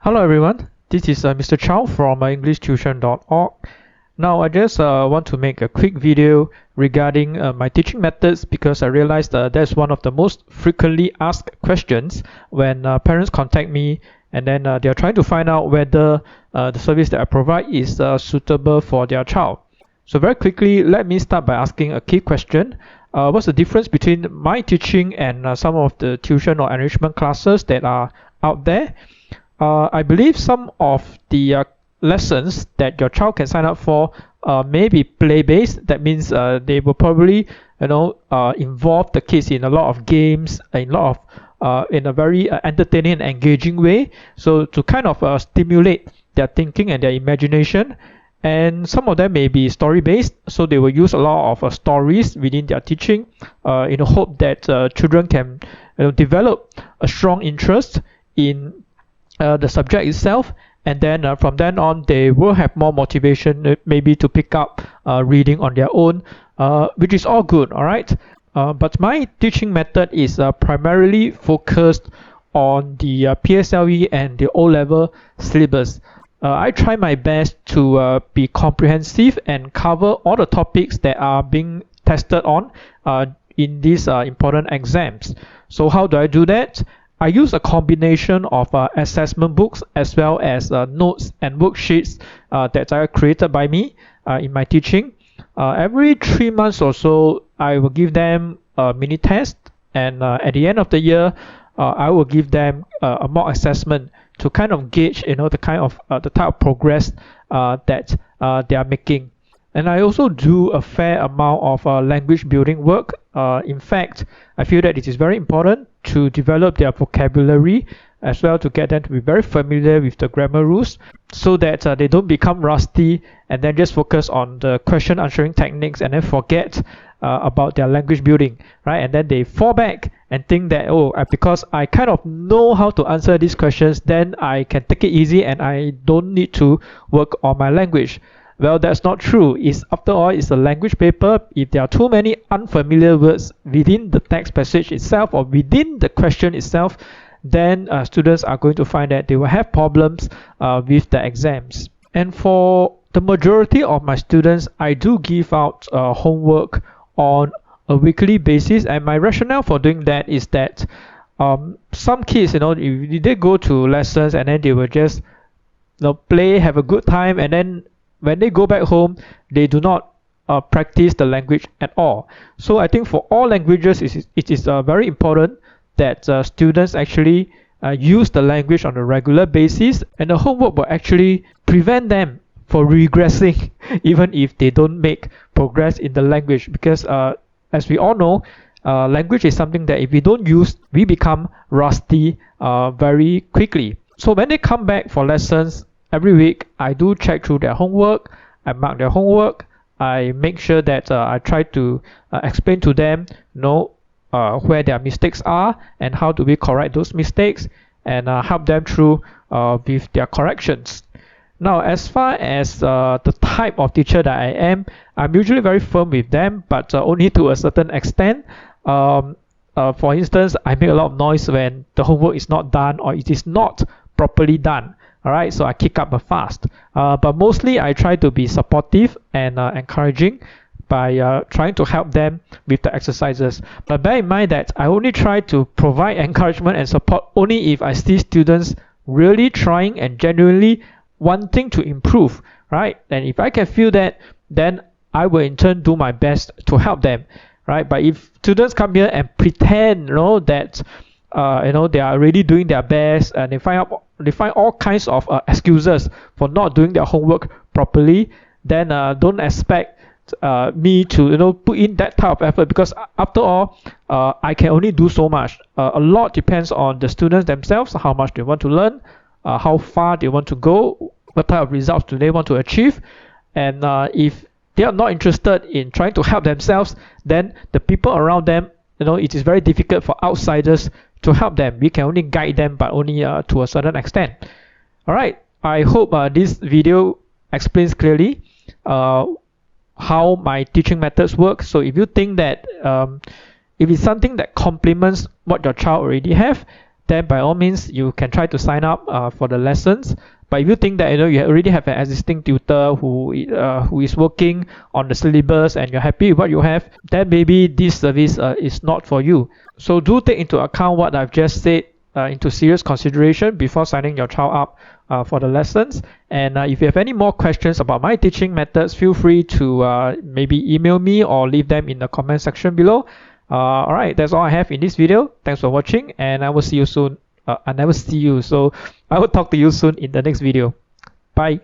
Hello everyone, this is Mr. Chow from EnglishTuition.org. Now I just want to make a quick video regarding my teaching methods because I realized that's one of the most frequently asked questions when parents contact me and then they are trying to find out whether the service that I provide is suitable for their child. So very quickly, let me start by asking a key question. What's the difference between my teaching and some of the tuition or enrichment classes that are out there? I believe some of the lessons that your child can sign up for may be play-based. That means they will probably, involve the kids in a lot of games, in a very entertaining and engaging way. So to kind of stimulate their thinking and their imagination. And some of them may be story-based, so they will use a lot of stories within their teaching in the hope that children can develop a strong interest in the subject itself, and then from then on they will have more motivation maybe to pick up reading on their own, which is all good, all right. But my teaching method is primarily focused on the PSLE and the O-level syllabus. I try my best to be comprehensive and cover all the topics that are being tested on in these important exams. So how do I do that? I use a combination of assessment books as well as notes and worksheets that are created by me in my teaching. Every 3 months or so, I will give them a mini test, and at the end of the year, I will give them a mock assessment to kind of gauge, the type of progress that they are making. And I also do a fair amount of language building work. In fact, I feel that it is very important to develop their vocabulary as well, to get them to be very familiar with the grammar rules so that they don't become rusty and then just focus on the question answering techniques and then forget about their language building, right? And then they fall back and think that, because I kind of know how to answer these questions, then I can take it easy and I don't need to work on my language. Well, that's not true. After all, it's a language paper. If there are too many unfamiliar words within the text passage itself or within the question itself, then students are going to find that they will have problems with the exams. And for the majority of my students, I do give out homework on a weekly basis, and my rationale for doing that is that some kids, if they go to lessons and then they will just play, have a good time, and then when they go back home, they do not practice the language at all. So I think for all languages, it is very important that students actually use the language on a regular basis, and the homework will actually prevent them from regressing even if they don't make progress in the language, because as we all know, language is something that if we don't use, we become rusty very quickly. So when they come back for lessons every week, I do check through their homework, I mark their homework, I make sure that I try to explain to them where their mistakes are and how do we correct those mistakes, and help them through with their corrections. Now, as far as the type of teacher that I am, I'm usually very firm with them, but only to a certain extent. For instance, I make a lot of noise when the homework is not done or it is not properly done. Alright, so I kick up a fuss. But mostly I try to be supportive and encouraging by trying to help them with the exercises. But bear in mind that I only try to provide encouragement and support only if I see students really trying and genuinely wanting to improve, right? And if I can feel that, then I will in turn do my best to help them, right? But if students come here and pretend, that they are really doing their best, and they find all kinds of excuses for not doing their homework properly, then don't expect me to put in that type of effort, because after all, I can only do so much. A lot depends on the students themselves, how much they want to learn, how far they want to go, what type of results do they want to achieve, and if they are not interested in trying to help themselves, then the people around them, it is very difficult for outsiders to help them. We can only guide them, but only to a certain extent. Alright, I hope this video explains clearly how my teaching methods work. So if you think that if it's something that complements what your child already have, then by all means you can try to sign up for the lessons. But if you think that you already have an existing tutor who is working on the syllabus and you're happy with what you have, then maybe this service is not for you. So do take into account what I've just said into serious consideration before signing your child up for the lessons. And if you have any more questions about my teaching methods, feel free to maybe email me or leave them in the comment section below. Alright, that's all I have in this video. Thanks for watching, and I will see you soon. I never see you, so I will talk to you soon in the next video. Bye.